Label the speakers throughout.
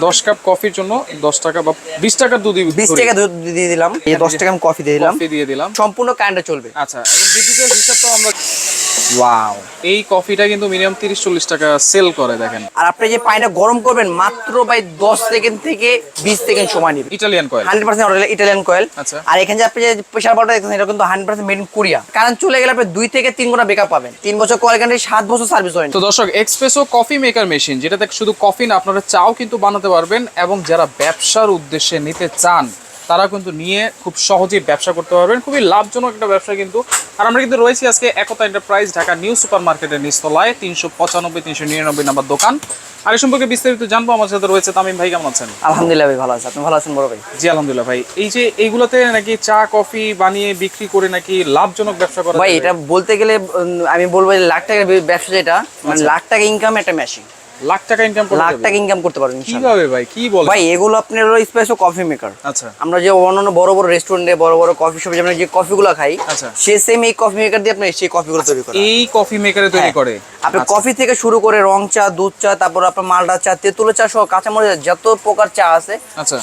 Speaker 1: 10 cup কফির জন্য 10 টাকা বা 20 টাকার দুধ
Speaker 2: 20 টাকা দুধ দিয়ে দিলাম, এই 10 টাকা আমি কফি দিয়ে দিলাম সম্পূর্ণ কারেন্টে চলবে।
Speaker 1: আচ্ছা, এবং বিদ্যুতের হিসাবটা আমরা ওয়াও, এই কফিটা কিন্তু মিনিমাম 30-40 টাকা সেল করে দেখেন।
Speaker 2: আর আপনি যে পানিটা গরম করবেন মাত্র ভাই 10 সেকেন্ড থেকে 20 সেকেন্ড সময় নেবে।
Speaker 1: Italian coil
Speaker 2: 100% original Italian coil.
Speaker 1: আচ্ছা,
Speaker 2: আর এখানে যে আপনি যে প্রেসার বলটা দেখতেছেন এটা কিন্তু 100% মেড ইন কোরিয়া। কারণ চলে গেলে আপনি 2 থেকে 3 ঘন্টা ব্যাকআপ পাবেন। 3 বছর কয়েল গ্যারান্টি, 7 বছর সার্ভিস ওয়ারেন্টি।
Speaker 1: তো দর্শক, এক্সপ্রেসো কফি মেকার মেশিন, যেটাতে শুধু কফি না, আপনারা চাও কিন্তু বানাতে পারবেন, এবং যারা ব্যবসার উদ্দেশ্যে নিতে চান তারা কিন্তু নিয়ে খুব সহজেই ব্যবসা করতে পারবেন। খুবই লাভজনক একটা ব্যবসা কিন্তু। আর আমরা কিন্তু রয়েছি আজকে একতা এন্টারপ্রাইজ, ঢাকা নিউ সুপার মার্কেটের নিচতলায়, 395-399 নম্বর দোকান। আর এই সম্পর্কে বিস্তারিত জানবো। আমার সাথে রয়েছে তামিম ভাই। কেমন আছেন?
Speaker 2: আলহামদুলিল্লাহ ভাই, ভালো আছি। আপনি ভালো আছেন বড় ভাই?
Speaker 1: জি আলহামদুলিল্লাহ ভাই। এই যে এইগুলোতে নাকি চা কফি বানিয়ে বিক্রি করে নাকি লাভজনক ব্যবসা করা
Speaker 2: ভাই, এটা বলতে গেলে আমি বলবো লাখ টাকার ব্যবসা, যেটা মানে লাখ টাকা ইনকাম একটা মেশিন।
Speaker 1: লাখ টাকা ইনকাম করতে
Speaker 2: লাখ টাকা ইনকাম করতে পারবেন
Speaker 1: কিভাবে ভাই? কি বলেন
Speaker 2: ভাই? এগুলো আপনার হলো এসপ্রেসো কফি মেকার।
Speaker 1: আচ্ছা,
Speaker 2: আমরা যে অন্যান্য বড় বড় রেস্টুরেন্টে, বড় বড় কফি শপে যেমন যে কফিগুলো খাই,
Speaker 1: আচ্ছা,
Speaker 2: সে সেম এই কফি মেকার দিয়ে আপনি সেই কফিগুলো তৈরি করেন।
Speaker 1: এই কফি মেকারে তৈরি করে
Speaker 2: আপনি কফি থেকে শুরু করে রং চা, দুধ চা, তারপর আপনার মালটা চা, তেঁতুলের চা সহ কাঁচামরিচ যত প্রকার চা আছে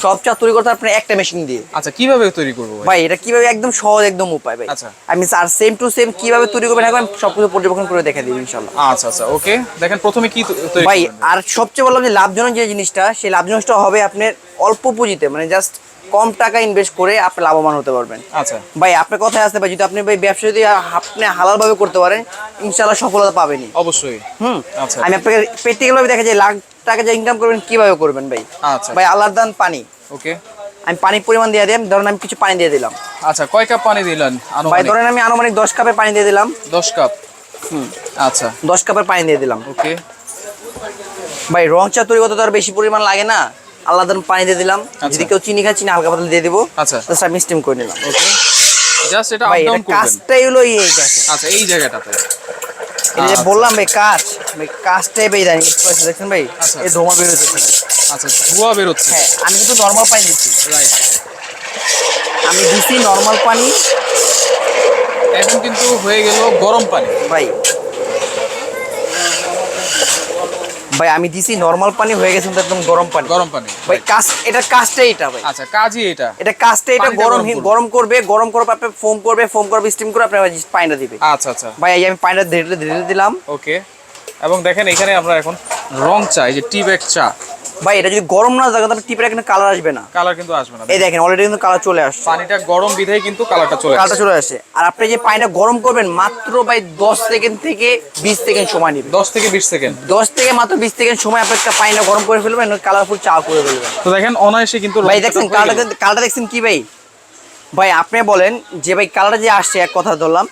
Speaker 2: সব চা তৈরি করতে আপনি একটা মেশিন দিয়ে।
Speaker 1: আচ্ছা, কিভাবে তৈরি করব
Speaker 2: ভাই? এটা কিভাবে, একদম সহজ একদম উপায় ভাই।
Speaker 1: আচ্ছা,
Speaker 2: আমি আর সেম টু সেম কিভাবে তৈরি করবেন এখন সবকিছু পর্যবেক্ষণ করে দেখাই দিই ইনশাআল্লাহ।
Speaker 1: আচ্ছা আচ্ছা, ওকে। দেখেন প্রথমে কি তৈরি
Speaker 2: ভাই,
Speaker 1: করবেন
Speaker 2: আর সবচেয়ে বললাম যে লাভজনক যে জিনিসটা, সেই লাভজনকটা হবে আপনার অল্প পুঁজিতে, মানে জাস্ট কম টাকা ইনভেস্ট করে আপনি লাভবান হতে পারবেন।
Speaker 1: আচ্ছা
Speaker 2: ভাই, আপনার কথায় আসতে ভাই, যদি আপনি ভাই ব্যবসা যদি আপনি হালাল ভাবে করতে পারেন, ইনশাআল্লাহ সফলতা পাবেনই
Speaker 1: অবশ্যই। আচ্ছা,
Speaker 2: আমি আপনাকে প্র্যাকটিক্যাল ভাবে দেখা যায় লাখ টাকা যে ইনকাম করবেন কিভাবে করবেন ভাই।
Speaker 1: আচ্ছা
Speaker 2: ভাই, আল্লাহর দান পানি।
Speaker 1: ওকে,
Speaker 2: আমি পানির পরিমাণ দিয়ে দিলাম, ধরেন আমি কিছু পানি দিয়ে দিলাম।
Speaker 1: আচ্ছা, কয় কাপ পানি দিলেন?
Speaker 2: ভাই ধরেন আমি আনুমানিক 10 কাপের পানি দিয়ে দিলাম।
Speaker 1: 10 কাপ। আচ্ছা,
Speaker 2: 10 কাপের পানি দিয়ে দিলাম।
Speaker 1: ওকে
Speaker 2: ভাই, রং চা তৈরি করতে তো আর বেশি পরিমাণ লাগে না, আল্লাহর দান পানি দিয়ে দিলাম। যদি কেউ চিনি খায়, চিনি হালকা পাতলা দিয়ে দিব।
Speaker 1: আচ্ছা,
Speaker 2: জাস্ট আমি স্টিম করে নিলাম।
Speaker 1: ওকে, জাস্ট এটা আপ
Speaker 2: ভাই,
Speaker 1: ডাউন
Speaker 2: এটা
Speaker 1: করবেন।
Speaker 2: কাজটাই হলো এই দেখেন।
Speaker 1: আচ্ছা, এই জায়গাটাতে
Speaker 2: এই যে বললাম ভাই, কাজ ভাই, কাজটাই ভাই জানি দেখছেন ভাই, এই ধোঁয়া বের হচ্ছে।
Speaker 1: আচ্ছা, ধোঁয়া বের হচ্ছে।
Speaker 2: হ্যাঁ, আমি কিন্তু নরমাল পানি দিচ্ছি।
Speaker 1: রাইট,
Speaker 2: আমি দিছি নরমাল পানি।
Speaker 1: এখন কিন্তু হয়ে গেল গরম পানি।
Speaker 2: ভাই ভাই, আমি দিছি নরমাল পানি, হয়ে গেছে কিন্তু একদম গরম পানি।
Speaker 1: গরম পানি
Speaker 2: ভাই, কাজ এটা, কাজটাই এটা ভাই।
Speaker 1: আচ্ছা, কাজই এটা।
Speaker 2: এটা কাজটাই এটা, গরম গরম করবে, গরম করবে আপনি, ফোম করবে, স্টিম করে আপনি পানিটা দিবে।
Speaker 1: আচ্ছা আচ্ছা
Speaker 2: ভাই, এই আমি পানিটা ধীরে ধীরে দিলাম।
Speaker 1: ওকে, এবং দেখেন এখানে আমরা এখন রং চা, এই যে টি ব্যাগ চা।
Speaker 2: ভাই, এটা যদি গরম না থাকে তাহলে টিপের এখানে কালার আসবে না।
Speaker 1: কালার কিন্তু আসবে না।
Speaker 2: এই দেখেন অলরেডি কিন্তু কালার চলে আসছে।
Speaker 1: পানিটা গরম বিধায় কিন্তু কালারটা চলে আসে।
Speaker 2: আর আপনি যে পানিটা গরম করবেন মাত্র ভাই 10 সেকেন্ড থেকে 20 সেকেন্ড সময় নেবে।
Speaker 1: 10 থেকে 20 সেকেন্ড।
Speaker 2: 10 থেকে মাত্র 20 সেকেন্ড সময় আপনি একটা পানিটা গরম করে ফেলবেন, কালারফুল চা করে ফেলবেন।
Speaker 1: তো দেখেন অনায়াসে কিন্তু
Speaker 2: ভাই দেখছেন কালারটা দেখছেন কি ভাই? ভাই, আপনি বলেন যে ভাই কালারটা যে আসছে, এক কথা ধরলাম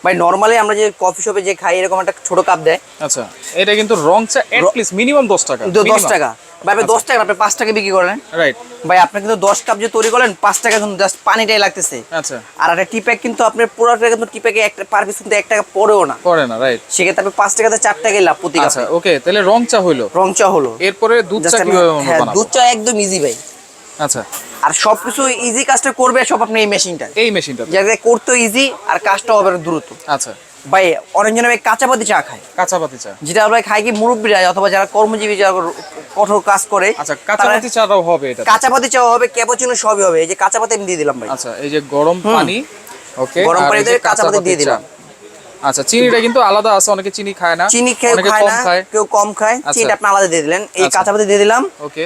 Speaker 2: ভাই, নরমালি আমরা যে কফি শপে যে খাই এরকম একটা ছোট কাপ দেয়।
Speaker 1: আচ্ছা, এটা কিন্তু রং চা এট লিস্ট মিনিমাম 10 টাকা।
Speaker 2: 10 টাকা। ভাই, 10 টাকা আপনি 5 টাকা বিক্রি করেন।
Speaker 1: রাইট।
Speaker 2: ভাই, আপনি কিন্তু 10 কাপ যে তৈরি করলেন 5 টাকা কিন্তু জাস্ট পানিটাই লাগতেছে।
Speaker 1: আচ্ছা,
Speaker 2: আর একটা টি প্যাক কিন্তু আপনার পুরোটা কিন্তু টি প্যাকে একটা পার পিস কিন্তু 1 টাকা পড়েও না।
Speaker 1: পড়ে না, রাইট।
Speaker 2: সেক্ষেত্রে আপনি 5 টাকাতে 4 টাকাই লাভ প্রতি কাপে।
Speaker 1: আচ্ছা, ওকে, তাহলে রং চা হলো।
Speaker 2: রং চা হলো।
Speaker 1: এরপরে দুধ চা কিভাবে বানাবো?
Speaker 2: দুধ চা একদম ইজি ভাই।
Speaker 1: আচ্ছা,
Speaker 2: আর সবকিছু ইজি কাজটা করবে সব আপনি এই মেশিনটা। যাতে করতে ইজি আর কাজটা হবে দ্রুত।
Speaker 1: আচ্ছা
Speaker 2: ভাই, অনেকজনে ভাই কাঁচাপাতি চা খায়।
Speaker 1: কাঁচাপাতি চা,
Speaker 2: যেটা আমরা খাই কি মুরব্বীরা অথবা যারা কর্মজীবী, যারা কঠোর কাজ করে।
Speaker 1: আচ্ছা, কাঁচাপাতি চাটাও হবে এটা?
Speaker 2: কাঁচাপাতি চা হবে, ক্যাপুচিনো সবই হবে। এই যে কাঁচাপাতি আমি দিয়ে দিলাম ভাই।
Speaker 1: আচ্ছা, এই যে গরম পানি। ওকে,
Speaker 2: গরম পানিতে কাঁচাপাতি দিয়ে দিলাম।
Speaker 1: আচ্ছা, চিনিটা কিন্তু আলাদা আছে, অনেকে চিনি খায় না।
Speaker 2: চিনি কেউ খায় না, কেউ কম খায়। চিনিটা আপনি আলাদা দিয়ে দিলেন। এই কাঁচাপাতি দিয়ে দিলাম।
Speaker 1: ওকে,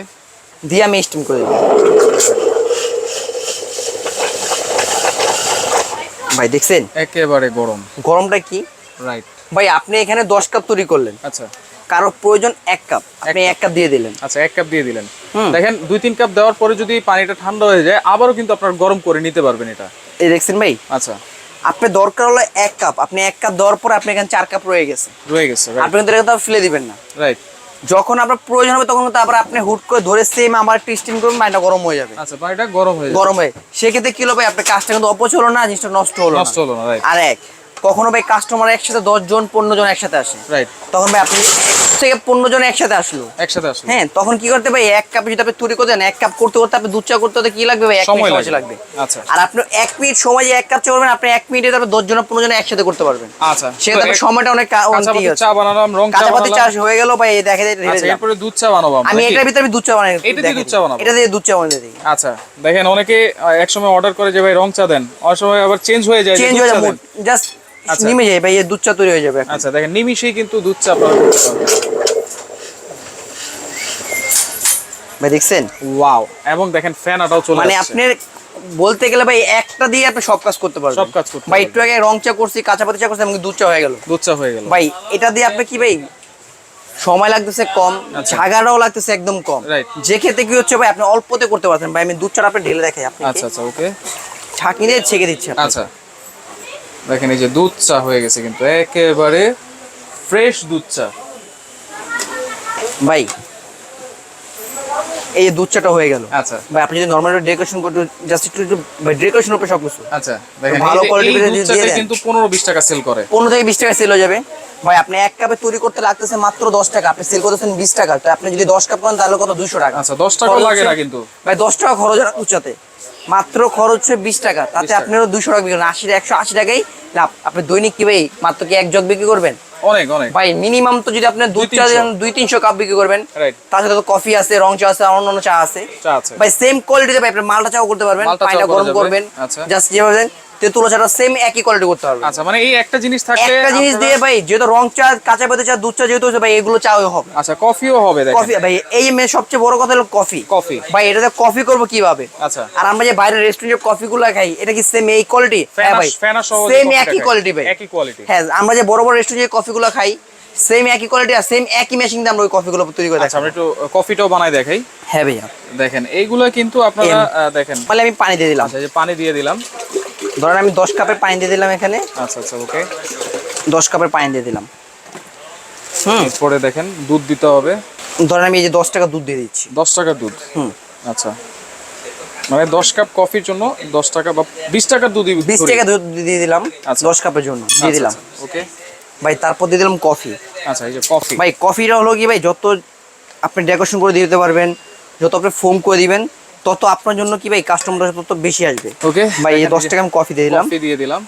Speaker 2: দিয়ে আমি স্টিম করে দিলাম। ভাই দেখছেন
Speaker 1: একেবারে গরম।
Speaker 2: গরমটা কি?
Speaker 1: রাইট।
Speaker 2: ভাই, আপনি এখানে 10 কাপ তৈরি করলেন।
Speaker 1: আচ্ছা,
Speaker 2: কারো প্রয়োজন 1 কাপ, আপনি 1 কাপ দিয়ে দিলেন।
Speaker 1: আচ্ছা, 1 কাপ দিয়ে দিলেন। দেখেন 2-3 কাপ দেওয়ার পরে যদি পানিটা ঠান্ডা হয়ে যায়, আবারও কিন্তু আপনারা গরম করে নিতে পারবেন এটা।
Speaker 2: এই দেখছেন ভাই?
Speaker 1: আচ্ছা,
Speaker 2: আপনি দরকার হলো 1 কাপ, আপনি 1 কাপ দেওয়ার পরে আপনি এখানে 4 কাপ রয়ে গেছে। আপনি কিন্তু এটা ফেলে দিবেন না।
Speaker 1: রাইট।
Speaker 2: যখন আপনার প্রয়োজন হবে তখন কিন্তু আবার আপনি হুট করে ধরে সেম আবার টেস্টিং করবেন, পানিটা গরম হয়ে যাবে।
Speaker 1: আচ্ছা, পানিটা গরম হয়ে
Speaker 2: সেক্ষেত্রে কি হলো ভাই, আপনার কাজটা কিন্তু অপচয় হলো না, জিনিসটা নষ্ট হলো না।
Speaker 1: রাইট।
Speaker 2: আর এক কখনো ভাই কাস্টমার একসাথে 10 জন 15 জন একসাথে আসে,
Speaker 1: রাইট,
Speaker 2: তখন ভাই আপনি থেকে 15 জন একসাথে আসলো, হ্যাঁ, তখন কি করতে ভাই এক কাপে যদি আপনি তৈরি করতে দেন, এক কাপ করতে করতে আপনি দুধ চা করতে হতে কি লাগবে ভাই, 1 মিনিট সময় লাগবে।
Speaker 1: আচ্ছা,
Speaker 2: আর আপনি 1 মিনিট সময় যে এক কাপ চা করবেন, আপনি 1 মিনিটে তারপর 10 জন 15 জন একসাথে করতে পারবেন।
Speaker 1: আচ্ছা,
Speaker 2: সেটা সময়টা অনেক
Speaker 1: চা বানালাম, রং চা বানালাম,
Speaker 2: চা হয়ে গেল ভাই, দেখে
Speaker 1: আচ্ছা, এরপরে দুধ চা বানাবো
Speaker 2: আমি এটার ভিতরে দুধ চা বানাই,
Speaker 1: এটা দিয়ে দুধ চা বানাবো,
Speaker 2: এটা দিয়ে দুধ চা বানাই দিই।
Speaker 1: আচ্ছা, দেখেন অনেকে এক সময় অর্ডার করে যে ভাই রং চা দেন, অনেক সময় আবার চেঞ্জ হয়ে যায়,
Speaker 2: জাস্ট নিমে যায় ভাই, এই দুধ চা তৈরি হয়ে যাবে।
Speaker 1: আচ্ছা, দেখেন নিমিশেই কিন্তু দুধ চা আপনারা করতে পারবেন
Speaker 2: ভাই, দেখছেন?
Speaker 1: ওয়াও, এবং দেখেন ফ্যানাটাও চলে আসছে,
Speaker 2: মানে আপনি বলতে গেলে ভাই একটা দিয়ে আপনি সব কাজ করতে পারবেন,
Speaker 1: সব কাজ করতে
Speaker 2: ভাই। একটু আগে রং চা করছি, কাঁচা পাতি চা করছি, এমনকি দুধ চা হয়ে গেল, ভাই। এটা দিয়ে আপনি কি ভাই সময় লাগতেছে কম, ঝাগাটাও লাগতেছে একদম কম, যে ক্ষেত্রে কি হচ্ছে ভাই আপনি অল্পতে করতে পারছেন। ভাই আমি দুধ চা আপনি ঢেলে দেখাই আপনাকে।
Speaker 1: আচ্ছা, আচ্ছা, ওকে,
Speaker 2: ছাঁকনি দিয়ে ছেঁকে দিচ্ছি।
Speaker 1: আচ্ছা, দেখেন এই যে দুধ চা হয়ে গেছে, কিন্তু একেবারে ফ্রেশ দুধ চা ভাই।
Speaker 2: এই দুধ চাটা হয়ে গেল।
Speaker 1: আচ্ছা
Speaker 2: ভাই, আপনি যদি নরমালি ডেকোরেশন করতে জাস্ট একটু ভাই ডেকোরেশন উপরে সব কিছু।
Speaker 1: আচ্ছা, দেখেন ভালো কোয়ালিটির দুধ চাটা কিন্তু 15-20 টাকা সেল করে,
Speaker 2: 15 থেকে 20 টাকা সেল হয়ে যাবে। ভাই আপনি এক কাপে তৈরি করতে লাগতেছে মাত্র 10 টাকা, আপনি সেল করতেছেন 20 টাকা, তো আপনি যদি 10 কাপ করেন তাহলে কত, 200 টাকা।
Speaker 1: আচ্ছা, 10 টাকা লাগে না কিন্তু
Speaker 2: ভাই, 10 টাকা খরচ হয় উচ্চাতে, মাত্র খরচ হচ্ছে 20 টাকা, তাতে আপনারও 200 টাকা বিক্রি করেন, 180 টাকাই লাভ। আপনি দৈনিক কি ভাই মাত্র কি এক জগ বিক্রি করবেন?
Speaker 1: অনেক অনেক
Speaker 2: ভাই, মিনিমাম তো যদি আপনি দুধ চা 200-300 কাপ বিক্রি করবেন, তার সাথে তো কফি আছে, রং চা আছে, অন্যান্য চা আছে ভাই, সেম কোয়ালিটিতে ভাই আপনি মালটা চাও করতে পারবেন, পানিটা গরম করবেন, জাস্ট যেভাবে তেঁতুল চাটা সেম একই কোয়ালিটি করতে পারবেন।
Speaker 1: আচ্ছা, মানে এই একটা জিনিস থাকলে,
Speaker 2: একটা জিনিস দিয়ে ভাই, যেহেতু রং চা, কাঁচা পাতি চা, দুধ চা যেহেতু আছে ভাই, এগুলো চাও হবে।
Speaker 1: আচ্ছা, কফিও হবে, দেখেন
Speaker 2: কফি ভাই, এই সবচেয়ে বড় কথা হলো কফি ভাই। এটাতে কফি করব কিভাবে?
Speaker 1: আচ্ছা,
Speaker 2: আর আমরা যে বাইরের রেস্টুরেন্টে কফিগুলো খাই, এটা কি সেম এই কোয়ালিটি? হ্যাঁ ভাই, সেম একই কোয়ালিটি ভাই,
Speaker 1: একই কোয়ালিটি।
Speaker 2: হ্যাঁ, আমরা যে বড় বড় রেস্টুরেন্টে কফিগুলো খাই, সেম একই কোয়ালিটি আর সেম একই মেশিন দিয়ে আমরা ওই কফিগুলো তৈরি করে।
Speaker 1: আচ্ছা, আমরা একটু কফিটাও বানাই দেখাই।
Speaker 2: হ্যাঁ ভাইয়া,
Speaker 1: দেখেন এইগুলা কিন্তু আপনারা দেখেন,
Speaker 2: তাহলে আমি পানি দিয়ে দিলাম।
Speaker 1: আচ্ছা, এই যে পানি দিয়ে দিলাম,
Speaker 2: ধরেন আমি 10 কাপের পানি দিয়ে দিলাম এখানে।
Speaker 1: আচ্ছা, আচ্ছা, ওকে,
Speaker 2: 10 কাপের পানি দিয়ে দিলাম।
Speaker 1: এরপরে দেখেন দুধ দিতে হবে,
Speaker 2: ধরেন আমি এই যে 10 টাকা দুধ দিয়ে দিচ্ছি।
Speaker 1: 10 টাকা দুধ, আচ্ছা, মানে 10 কাপ কফির জন্য 10 টাকা বা 20 টাকা দুধ,
Speaker 2: 20 টাকা দুধ দিয়ে দিলাম 10 কাপের জন্য দিয়ে দিলাম,
Speaker 1: ওকে
Speaker 2: ভাই। তারপর দিয়ে দিলাম কফি।
Speaker 1: আচ্ছা, এই যে কফি
Speaker 2: ভাই, কফিটা হলো কি ভাই, যত আপনি ডেকোরেশন করে দিতে পারবেন, যত আপনি ফোম করে দিবেন, তত আপনার জন্য কি ভাই কাস্টমার তত বেশি আসবে।
Speaker 1: ওকে
Speaker 2: ভাই, এই 10 টাকা আমি কফি দিয়ে দিলাম।
Speaker 1: কফি দিয়ে দিলাম,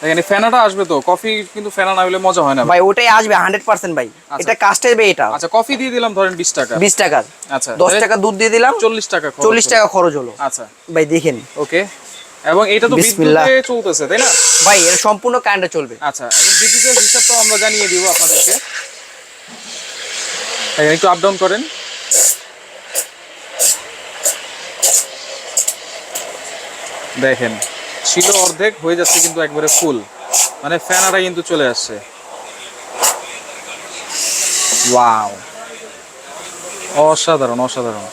Speaker 1: এখানে ফেনাটা আসবে তো, কফি কিন্তু ফেনা না হলে মজা হয় না
Speaker 2: ভাই, ওটাই আসবে 100% ভাই, এটা কাস্টের ভাই এটা।
Speaker 1: আচ্ছা, কফি দিয়ে দিলাম ধরেন 20 টাকা,
Speaker 2: 20 টাকা,
Speaker 1: আচ্ছা,
Speaker 2: 10 টাকা দুধ দিয়ে দিলাম,
Speaker 1: 40 টাকা,
Speaker 2: 40 টাকা খরচ হলো।
Speaker 1: আচ্ছা
Speaker 2: ভাই দেখেন,
Speaker 1: ওকে, এবং এটা তো বিদ্যুতে চলতেছে, তাই না
Speaker 2: ভাই? এটা সম্পূর্ণ কারেন্টে চলবে।
Speaker 1: আচ্ছা, এবং বিদ্যুতের হিসাবটাও আমরা জানিয়ে দিব আপনাদেরকে, একটু আপ ডাউন করেন। দেখেন ছিল অর্ধেক, হয়ে যাচ্ছে কিন্তু একবারে ফুল, মানে ফ্যানাটা কিন্তু চলে আসছে। ওয়াও, অসাধারণ অসাধারণ।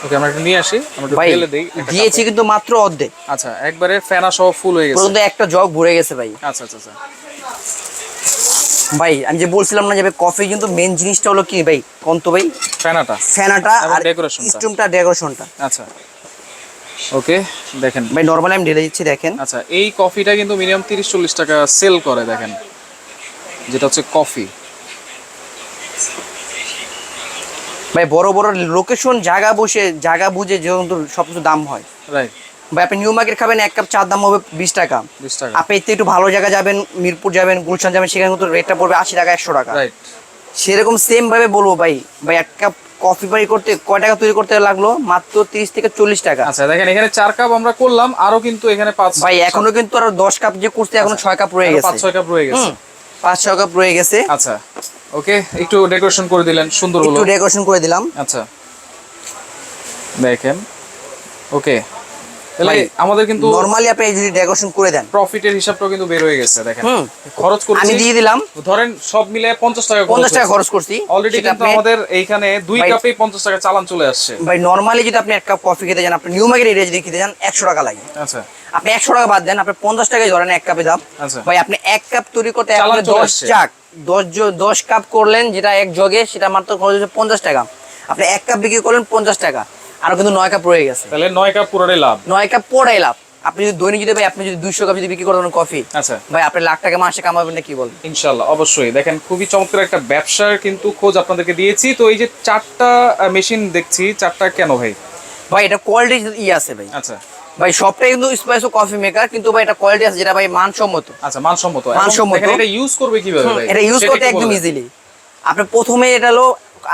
Speaker 1: ওকে, আমরা একটু নিয়ে আসি, আমরা একটু ঢেলে দেই।
Speaker 2: দিয়েছি কিন্তু মাত্র অর্ধেক।
Speaker 1: আচ্ছা, একবারে ফেনা সহ ফুল হয়ে গেছে,
Speaker 2: পুরো একটা জগ ভরে গেছে ভাই।
Speaker 1: আচ্ছা, আচ্ছা, আচ্ছা
Speaker 2: ভাই, আমি যে বলছিলাম না যে কফি কিন্তু মেন জিনিসটা হলো কি ভাই, কোন তো ভাই? ফেনাটা আর ডেকোরেশনটা।
Speaker 1: আচ্ছা, ওকে, দেখেন
Speaker 2: ভাই নরমালি আমি ঢেলে দিচ্ছি, দেখেন।
Speaker 1: আচ্ছা, এই কফিটা কিন্তু মিনিমাম 30-40 টাকা সেল করে, দেখেন, যেটা হচ্ছে কফি।
Speaker 2: ভাই, বড় বড় লোকেশন জায়গা বুঝে যেহেতু সবকিছু দাম হয়,
Speaker 1: রাইট
Speaker 2: ভাই। আপনি নিউ মার্কেট খাবেন, এক কাপ চার দাম হবে 20 টাকা। আপনি একটু ভালো জায়গা যাবেন, মিরপুর যাবেন, গুলশান যাবেন, সেখানে কিন্তু রেটটা পড়বে 80 টাকা, 100 টাকা, রাইট। সেরকম সেম ভাবে বলবো ভাই, এক কাপ কফি বাড়ি করতে কয় টাকা তৈরি করতে লাগলো? মাত্র 30 থেকে 40 টাকা।
Speaker 1: আচ্ছা, দেখেন এখানে 4 কাপ আমরা করলাম, আরো কিন্তু এখানে 5
Speaker 2: ভাই, এখনো কিন্তু আর 10 কাপ যে করতে এখনো 6 কাপ রয়ে গেছে,
Speaker 1: 5-6 কাপ রয়ে গেছে,
Speaker 2: 5-6 কাপ রয়ে গেছে।
Speaker 1: আচ্ছা, ওকে, একটু ডেকোরেশন করে দিলেন, সুন্দর হলো,
Speaker 2: একটু ডেকোরেশন করে দিলাম।
Speaker 1: আচ্ছা, দেখেন, ওকে, তাহলে আমাদের কিন্তু
Speaker 2: নরমালি আপনি যদি ডেকোরেশন করে দেন,
Speaker 1: প্রফিটের হিসাবটাও কিন্তু বের হয়ে গেছে, দেখেন খরচ করছি
Speaker 2: আমি দিয়ে দিলাম,
Speaker 1: ধরেন সব মিলে 50 টাকা
Speaker 2: খরচ করছি
Speaker 1: অলরেডি, কিন্তু আমাদের এইখানে 2 কাপে 50 টাকা চালান চলে আসছে।
Speaker 2: ভাই, নরমালি যদি আপনি এক কাপ কফি খেতে যান, আপনি নিউ মার্কেট এরিয়া যদি খেতে যান 100 টাকা লাগে। আচ্ছা, আপনি 100 টাকা বাদ দেন, আপনি 50 টাকায় ধরেন এক কাপে দাম। ভাই, আপনি এক কাপ তৈরি করতে 10 কাপ করলেন, যেটা এক জগে, সেটা মাত্র খরচ হচ্ছে 50 টাকা। আপনি এক কাপ বিক্রি করলেন 50 টাকা, আর কিন্তু 9 কাপ রয়ে গেছে,
Speaker 1: তাহলে 9 কাপ পুরোটাই লাভ,
Speaker 2: 9 কাপ পুরোটাই লাভ। আপনি যদি দৈনিক যদি ভাই আপনি যদি 200 কাপ যদি বিক্রি করেন কফি,
Speaker 1: আচ্ছা
Speaker 2: ভাই আপনি লাখ টাকা মাসে কামাবেন না কি বলেন?
Speaker 1: ইনশাআল্লাহ অবশ্যই। দেখেন খুবই চমৎকার একটা ব্যবসার কিন্তু খোঁজ আপনাদেরকে দিয়েছি। তো এই যে 4টা মেশিন দেখছি, 4টা কেন ভাই?
Speaker 2: ভাই এটা কোয়ালিটি আছে ভাই।
Speaker 1: আচ্ছা
Speaker 2: ভাই সবটাই কিন্তু এসপ্রেসো কফি মেকার, কিন্তু ভাই এটা কোয়ালিটি আছে যেটা ভাই মানসম্মত।
Speaker 1: আচ্ছা মানসম্মত।
Speaker 2: মানসম্মত।
Speaker 1: দেখেন এটা ইউজ করবে কিভাবে ভাই?
Speaker 2: এটা ইউজ করতে একদম ইজিলি। আপনি প্রথমে এটা হলো,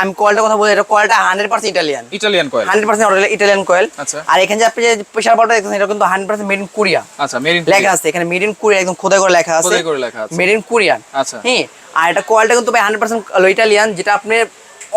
Speaker 2: আমি কয়েলটার কথা বলি, এটা কয়েলটা 100%
Speaker 1: ইটালিয়ান কয়েল,
Speaker 2: 100% ইটালিয়ান কয়েল।
Speaker 1: আচ্ছা
Speaker 2: আর এখানে যে আপনি যে প্রেসার বাটটা দেখছেন এটা কিন্তু 100% মেড ইন কোরিয়া।
Speaker 1: আচ্ছা মেড ইন
Speaker 2: লেখা আছে এখানে, মেড ইন কোরিয়া একদম খোদাই করে লেখা আছে,
Speaker 1: খোদাই করে লেখা আছে
Speaker 2: মেড ইন কোরিয়ান।
Speaker 1: আচ্ছা
Speaker 2: হ্যাঁ, আর এটা কয়েলটা কিন্তু ভাই 100% ইটালিয়ান, যেটা আপনি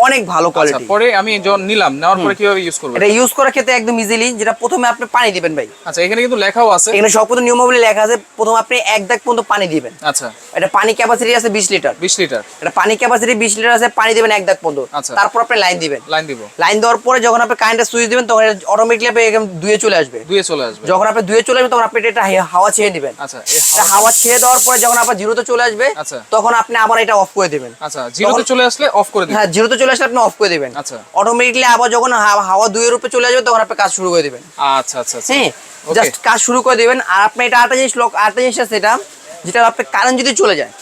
Speaker 2: অনেক ভালো কোয়ালিটি।
Speaker 1: পরে আমি যখন নিলাম, নেওয়ার পরে কিভাবে ইউজ করব?
Speaker 2: এটা ইউজ করার ক্ষেত্রে একদম ইজিলি, যেটা প্রথমে আপনি পানি দিবেন ভাই।
Speaker 1: আচ্ছা এখানে কিন্তু লেখাও আছে,
Speaker 2: এখানে সব কিছু নিয়মাবলী লেখা আছে। প্রথমে আপনি 1 দাগ পর্যন্ত পানি দিবেন।
Speaker 1: আচ্ছা
Speaker 2: এটা পানি ক্যাপাসিটি আছে 20 লিটার।
Speaker 1: 20 লিটার
Speaker 2: এটা পানি ক্যাপাসিটি 20 লিটার আছে, পানি দিবেন 1 দাগ পর্যন্ত।
Speaker 1: আচ্ছা।
Speaker 2: তারপর আপনি লাইন দিবেন।
Speaker 1: লাইন দিব।
Speaker 2: লাইন দেওয়ার পরে যখন আপনি কারেন্টের সুইচ দিবেন তখন অটোমেটিক্যালি আপনি একদম দুয়ে চলে আসবে।
Speaker 1: দুয়ে চলে আসবে।
Speaker 2: যখন আপনি দুয়ে চলে আসবে তখন আপনি এটা হাওয়া ছেড়ে দিবেন।
Speaker 1: আচ্ছা
Speaker 2: এটা হাওয়া ছেড়ে দেওয়ার পরে যখন আপনার জিরোতে চলে আসবে,
Speaker 1: আচ্ছা
Speaker 2: তখন আপনি আবার এটা অফ করে দিবেন।
Speaker 1: আচ্ছা জিরোতে চলে আসলে অফ করে দিবেন।
Speaker 2: হ্যাঁ, জিরোতে চলে আসলে আপনি অফ করে দিবেন।
Speaker 1: আচ্ছা
Speaker 2: অটোমেটিক্যালি আবার যখন হাওয়া দুইয়ের উপরে চলে আসবে তখন আপনি কাজ শুরু করে দিবেন।
Speaker 1: আচ্ছা আচ্ছা আচ্ছা
Speaker 2: হ্যাঁ, জাস্ট কাজ শুরু করে দিবেন। আর আপনি এটা আরেকটা জিনিস আছে, যেটা আপনি কারেন্ট যদি চলে যায়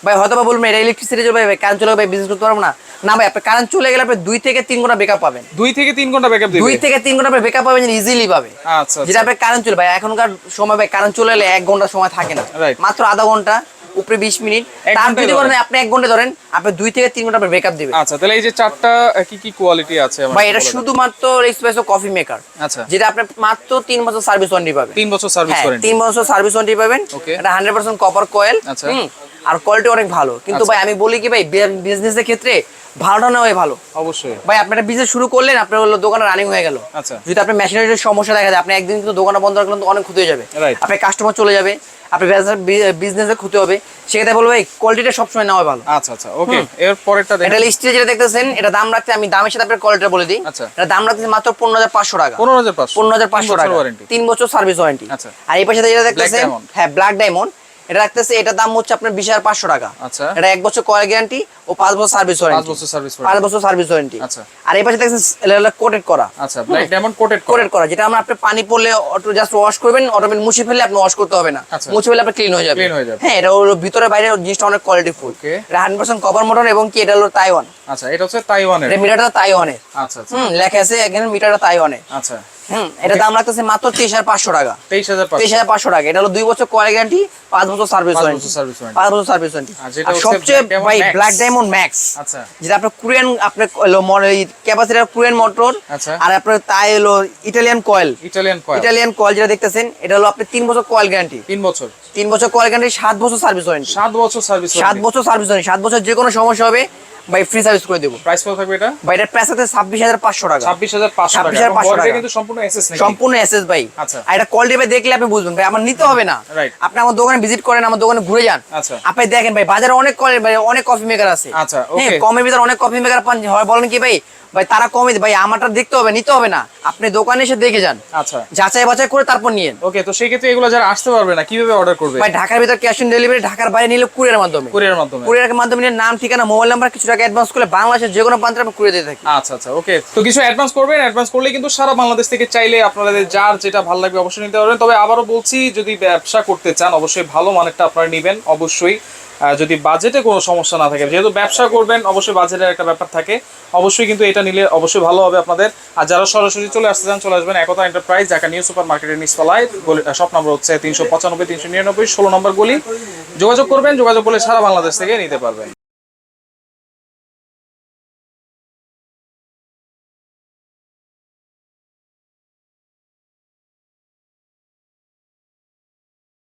Speaker 2: ভাই, হয়তো বা বলবেন এটা ইলেকট্রিসিটি চলে ভাই, কারেন্ট চলে ভাই বিজনেস করতে পারবো না। না ভাই, আপনি কারেন্ট চলে গেলে আপনি 2 থেকে 3 ঘন্টা ব্যাকআপ পাবেন।
Speaker 1: 2 থেকে 3 ঘন্টা ব্যাকআপ দিবে।
Speaker 2: 2 থেকে 3 ঘন্টা আপনি ব্যাকআপ পাবেন ইজিলি পাবে।
Speaker 1: আচ্ছা
Speaker 2: যেটা আপনি কারেন্ট চলে ভাই, এখনকার সময় ভাই কারেন্ট চলে এলে 1 ঘন্টা সময় থাকে না, মাত্র আধা ঘন্টা উপরে 20 মিনিট। তার যদি করেন আপনি 1 ঘন্টা ধরেন, আপনি 2 থেকে 3 ঘন্টা ব্যাকআপ দিবেন।
Speaker 1: আচ্ছা তাহলে এই যে 4টা কি কি কোয়ালিটি আছে
Speaker 2: ভাই, এটা শুধুমাত্র এসপ্রেসো কফি মেকার।
Speaker 1: আচ্ছা
Speaker 2: যেটা আপনি মাত্র 3 বছর সার্ভিস ওয়ারেন্টি পাবেন।
Speaker 1: 3 বছর সার্ভিস ওয়ারেন্টি।
Speaker 2: 3 বছর সার্ভিস ওয়ারেন্টি পাবেন। এটা 100% কপার কয়েল।
Speaker 1: আচ্ছা
Speaker 2: আর কোয়ালিটি অনেক ভালো। কিন্তু ভাই আমি বলি কি ভাই, বিজনেসের ক্ষেত্রে ভালোটা নেওয়াই ভালো।
Speaker 1: অবশ্যই
Speaker 2: ভাই, আপনি একটা বিজনেস শুরু করলেন, আপনার হলো দোকান রানিং হয়ে গেল।
Speaker 1: আচ্ছা
Speaker 2: যদি আপনার মেশিনারির সমস্যা দেখা যায়, আপনি একদিন কিন্তু দোকানটা বন্ধ রাখলেন তো অনেক ক্ষতি হয়ে যাবে। আপনার কাস্টমার চলে যাবে, আপনার বিজনেসে ক্ষতি হবে। সেক্ষেত্রে বলবো ভাই কোয়ালিটিটা সবসময় নেওয়া ভালো।
Speaker 1: আচ্ছা আচ্ছা ওকে। এর পরেরটা দেখেন,
Speaker 2: এটা লিস্টে যেটা দেখতেছেন, এটা দাম রাখতে, আমি দামের সাথে আপনার কোয়ালিটিটা বলে দিই।
Speaker 1: আচ্ছা
Speaker 2: এটা দাম রাখতে মাত্র 15,500 টাকা।
Speaker 1: 15,500
Speaker 2: টাকা, 3 বছর সার্ভিস ওয়ারেন্টি।
Speaker 1: আচ্ছা।
Speaker 2: আর এই পাশে যেটা দেখতেছেন, হ্যাঁ ব্ল্যাক ডায়মন্ড, এটা রাখতেছে, এটা দাম হচ্ছে আপনার 20,500 টাকা।
Speaker 1: আচ্ছা।
Speaker 2: এটা 1 বছর কয়েল গ্যারান্টি ও 5 বছর সার্ভিস ওয়ারেন্টি।
Speaker 1: 5 বছর সার্ভিস
Speaker 2: 5 বছর সার্ভিস ওয়ারেন্টি।
Speaker 1: আচ্ছা।
Speaker 2: আর এই পাশে দেখছেন কোটেড করা।
Speaker 1: আচ্ছা ব্ল্যাক ডায়মন্ড কোটেড
Speaker 2: করা, যেটা আমরা আপনি পানি পড়লে অটো জাস্ট ওয়াশ করবেন, অটোমেটিক মুছে ফেললে আপনি ওয়াশ করতে হবে না। মুছে ফেললে আপনি ক্লিন হয়ে যাবে। হ্যাঁ, এটা হলো ভিতরে বাইরে জিনিসটা অনেক কোয়ালিটি ফুল। এটা 100% কপার মোটর এবং কি এটা হলো তাইওয়ান।
Speaker 1: আচ্ছা এটা হচ্ছে তাইওয়ানের।
Speaker 2: এটা মিটারটা তাইওয়ানের।
Speaker 1: আচ্ছা আচ্ছা
Speaker 2: লেখা আছে এখানে মিটারটা তাইওয়ানের।
Speaker 1: আচ্ছা
Speaker 2: এটা দাম রাখতেছে মাত্র 23,500 টাকা।
Speaker 1: 23,500
Speaker 2: টাকা। এটা হলো 2 বছর কয়েল গ্যারান্টি, 5 বছর সার্ভিস ওয়ারেন্টি। 5 বছর সার্ভিস ওয়ারেন্টি। আর সবচেয়ে ভাই ব্ল্যাক ডায়মন্ড ম্যাক্স।
Speaker 1: আচ্ছা।
Speaker 2: যেটা আপনার কোরিয়ান, আপনার ক্যাপাসিটার কোরিয়ান মোটর।
Speaker 1: আচ্ছা।
Speaker 2: আর আপনার তাই হলো ইটালিয়ান কয়েল। ইটালিয়ান কয়েল যেটা দেখতেছেন, এটা হলো আপনার 3 বছর কয়েল গ্যারান্টি। 3 বছর কয়েল গ্যারান্টি, 7 বছর সার্ভিস ওয়ারেন্টি।
Speaker 1: 7 বছর সার্ভিস ওয়ারেন্টি।
Speaker 2: 7 বছর সার্ভিস ওয়ারেন্টি। 7 বছর যে কোনো সমস্যা হবে ভাই ফ্রি সার্ভিস করে দেব।
Speaker 1: প্রাইস কত থাকবে এটা?
Speaker 2: ভাই এটার প্রাইস আছে 26,500 টাকা।
Speaker 1: 26,500 টাকা।
Speaker 2: 26,500 টাকা
Speaker 1: কিন্তু সম্পূর্ণ এসএস নাকি?
Speaker 2: সম্পূর্ণ এসএস ভাই।
Speaker 1: আচ্ছা।
Speaker 2: আর এটা কোয়ালিটি ভাই দেখলে আপনি বুঝবেন ভাই, আমার নিতে হবে না। আপনি আমার দোকানে ভিজিট করেন, আমার দোকানে ঘুরে যান।
Speaker 1: আচ্ছা।
Speaker 2: আপনি দেখেন ভাই, বাজারে অনেক কোয়ালিটি ভাই, অনেক কফি মেকার আছে।
Speaker 1: আচ্ছা ওকে।
Speaker 2: কমের ভিতরে অনেক কফি মেকার পান, হয় বলেন কি ভাই তারা কমে ভাই, আমারটা দেখতে হবে, নিতে হবে না, আপনি দোকানে এসে দেখে যান।
Speaker 1: আচ্ছা।
Speaker 2: যাচাই বাছাই করে তারপর নিয়েন।
Speaker 1: ওকে, তো সেই ক্ষেত্রে এগুলো যারা আসতে পারবে না কিভাবে অর্ডার করবে?
Speaker 2: ভাই ঢাকার ভিতর ক্যাশ অন ডেলিভারি, ঢাকার বাইরে নিলে কুরিয়ারের মাধ্যমে। কুরিয়ারের মাধ্যমে নিয়ে নাম, ঠিকানা, মোবাইল নাম্বার, কিছু টাকা অ্যাডভান্স করলে বাংলাদেশের যে কোনো প্রান্তে আমরা কুরিয়ার দিয়ে থাকি।
Speaker 1: আচ্ছা আচ্ছা ওকে। তো কিছু অ্যাডভান্স করবেন, অ্যাডভান্স করলে কিন্তু সারা বাংলাদেশ থেকে চাইলে আপনাদের যার যেটা ভালো লাগবে অবশ্যই নিতে পারবেন। তবে আবারও বলছি, যদি ব্যবসা করতে চান অবশ্যই ভালো মানেরটা আপনারা নেবেন। অবশ্যই যদি বাজেটে কোনো সমস্যা না থাকে, যেহেতু ব্যবসা করবেন অবশ্যই বাজেটের একটা ব্যাপার থাকে, অবশ্যই কিন্তু এটা নিলে অবশ্যই ভালো হবে আপনাদের। আর যারা সরাসরি চলে আসতে চান চলে আসবেন একতা এন্টারপ্রাইজ, ঢাকা নিউ সুপার মার্কেটের নিচতলায়। শপ নম্বর হচ্ছে 395 399 16 নম্বর গলি। যোগাযোগ করবেন, যোগাযোগ করলে সারা বাংলাদেশ থেকে নিতে পারবেন।